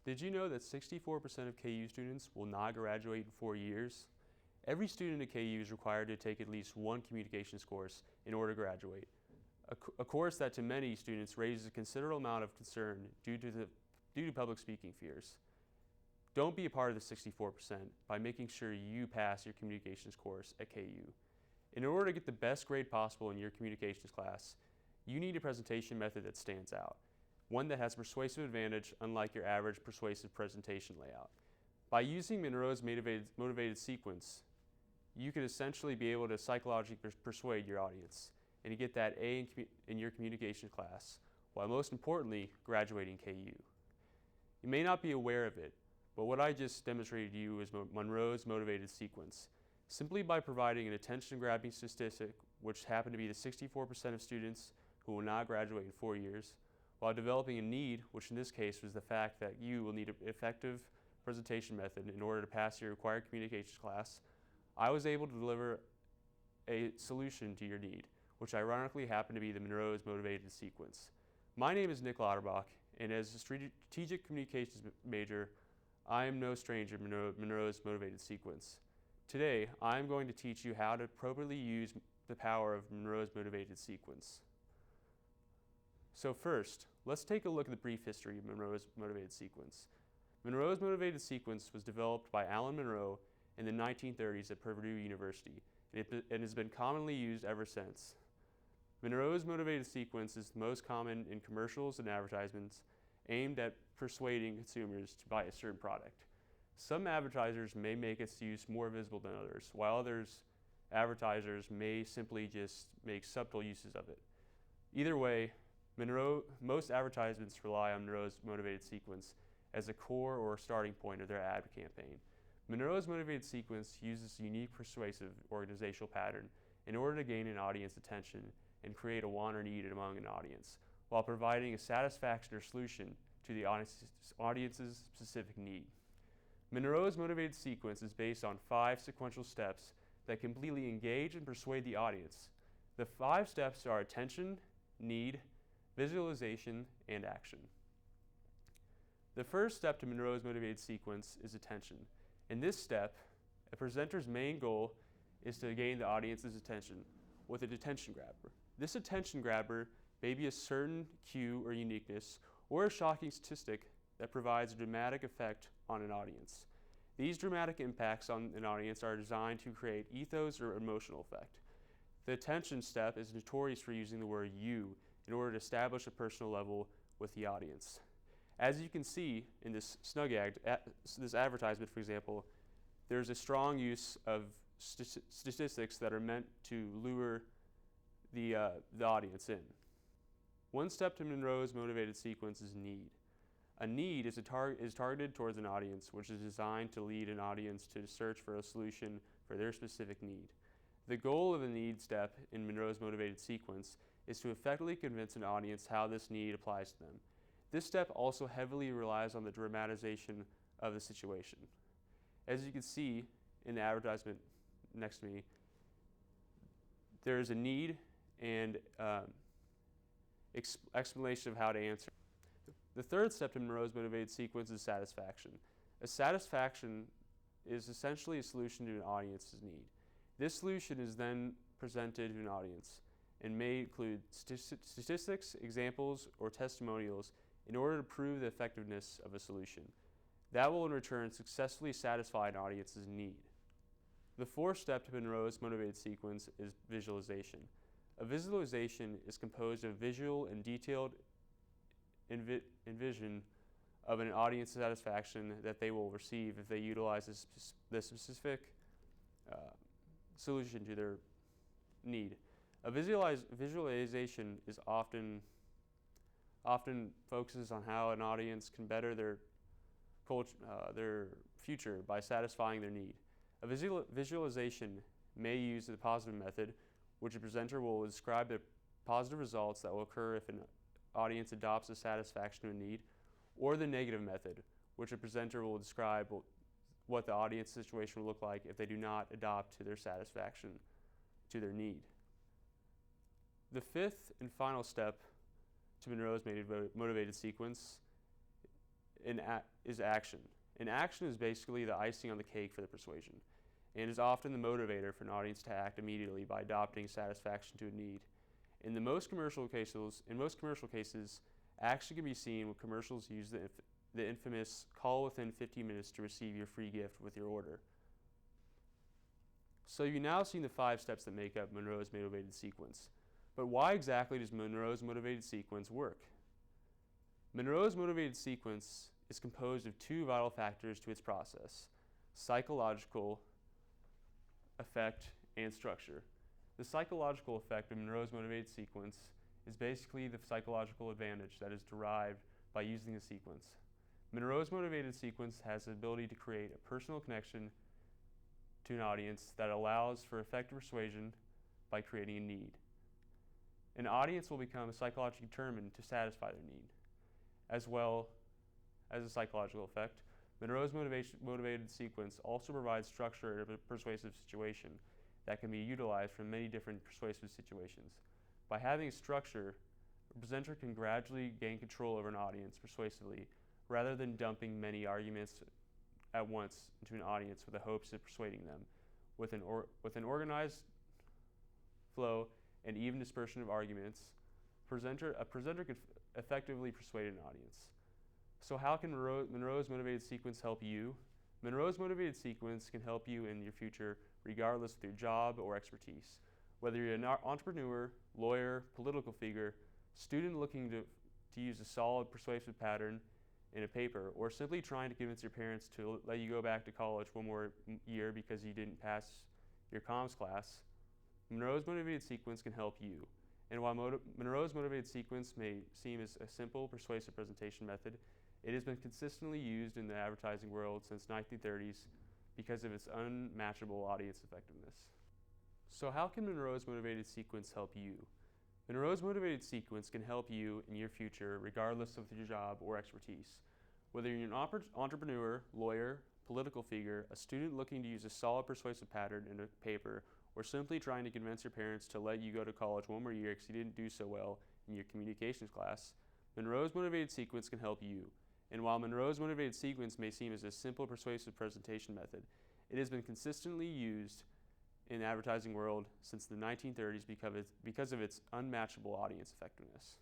Did you know that 64% of KU students will not graduate in 4 years? Every student at KU is required to take at least one communications course in order to graduate, a course that to many students raises a considerable amount of concern due to public speaking fears. Don't be a part of the 64% by making sure you pass your communications course at KU. In order to get the best grade possible in your communications class, you need a presentation method that stands out, one that has persuasive advantage unlike your average persuasive presentation layout. By using Monroe's motivated sequence, you could essentially be able to psychologically persuade your audience and to get that A in your communication class, while most importantly, graduating KU. You may not be aware of it, but what I just demonstrated to you is Monroe's motivated sequence. Simply by providing an attention-grabbing statistic, which happened to be the 64% of students who will not graduate in 4 years, while developing a need, which in this case was the fact that you will need an effective presentation method in order to pass your required communications class, I was able to deliver a solution to your need, which ironically happened to be the Monroe's motivated sequence. My name is Nick Lauderbach, and as a strategic communications major, I am no stranger to Monroe's motivated sequence. Today, I am going to teach you how to appropriately use the power of Monroe's motivated sequence. So first, let's take a look at the brief history of Monroe's motivated sequence. Monroe's motivated sequence was developed by Alan Monroe in the 1930s at Purdue University, and has been commonly used ever since. Monroe's motivated sequence is the most common in commercials and advertisements aimed at persuading consumers to buy a certain product. Some advertisers may make its use more visible than others, while advertisers may simply just make subtle uses of it. Either way, most advertisements rely on Monroe's motivated sequence as a core or starting point of their ad campaign. Monroe's motivated sequence uses a unique persuasive organizational pattern in order to gain an audience attention and create a want or need among an audience, while providing a satisfaction or solution to the audience's specific need. Monroe's motivated sequence is based on 5 sequential steps that completely engage and persuade the audience. The 5 steps are attention, need, visualization, and action. The first step to Monroe's motivated sequence is attention. In this step, a presenter's main goal is to gain the audience's attention with a attention grabber. This attention grabber may be a certain cue or uniqueness, or a shocking statistic that provides a dramatic effect on an audience. These dramatic impacts on an audience are designed to create ethos or emotional effect. The attention step is notorious for using the word you in order to establish a personal level with the audience. As you can see in this this advertisement, for example, there's a strong use of statistics that are meant to lure the audience in. One step to Monroe's motivated sequence is need. A need is targeted towards an audience, which is designed to lead an audience to search for a solution for their specific need. The goal of the need step in Monroe's motivated sequence is to effectively convince an audience how this need applies to them. This step also heavily relies on the dramatization of the situation. As you can see in the advertisement next to me, there is a need and explanation of how to answer. The third step in Monroe's motivated sequence is satisfaction. A satisfaction is essentially a solution to an audience's need. This solution is then presented to an audience and may include statistics, examples, or testimonials in order to prove the effectiveness of a solution. That will in return successfully satisfy an audience's need. The fourth step to Monroe's motivated sequence is visualization. A visualization is composed of visual and detailed envision of an audience satisfaction that they will receive if they utilize the specific solution to their need. A visualization is often focuses on how an audience can better their future by satisfying their need. A visualization may use the positive method, which a presenter will describe the positive results that will occur if an audience adopts a satisfaction to a need, or the negative method, which a presenter will describe what the audience situation will look like if they do not adopt to their satisfaction to their need. The fifth and final step to Monroe's motivated sequence is action. And action is basically the icing on the cake for the persuasion, and is often the motivator for an audience to act immediately by adopting satisfaction to a need. In most commercial cases, action can be seen when commercials use the infamous call within 15 minutes to receive your free gift with your order. So you've now seen the 5 steps that make up Monroe's motivated sequence. But why exactly does Monroe's motivated sequence work? Monroe's motivated sequence is composed of 2 vital factors to its process: psychological effect and structure. The psychological effect of Monroe's motivated sequence is basically the psychological advantage that is derived by using the sequence. Monroe's motivated sequence has the ability to create a personal connection to an audience that allows for effective persuasion by creating a need. An audience will become psychologically determined to satisfy their need. As well as a psychological effect, Monroe's motivated sequence also provides structure of a persuasive situation that can be utilized for many different persuasive situations. By having a structure, a presenter can gradually gain control over an audience persuasively rather than dumping many arguments at once into an audience with the hopes of persuading them. With an organized flow and even dispersion of arguments, a presenter could effectively persuade an audience. So how can Monroe's motivated sequence help you? Monroe's motivated sequence can help you in your future regardless of your job or expertise. Whether you're an entrepreneur, lawyer, political figure, student looking to use a solid persuasive pattern in a paper, or simply trying to convince your parents to let you go back to college one more year because you didn't pass your comms class, Monroe's motivated sequence can help you. And while Monroe's motivated sequence may seem as a simple persuasive presentation method, it has been consistently used in the advertising world since the 1930s because of its unmatchable audience effectiveness. So how can Monroe's motivated sequence help you? Monroe's motivated sequence can help you in your future regardless of your job or expertise. Whether you're an entrepreneur, lawyer, political figure, a student looking to use a solid persuasive pattern in a paper, or simply trying to convince your parents to let you go to college one more year because you didn't do so well in your communications class, Monroe's motivated sequence can help you. And while Monroe's motivated sequence may seem as a simple persuasive presentation method, it has been consistently used in the advertising world since the 1930s because of its unmatchable audience effectiveness.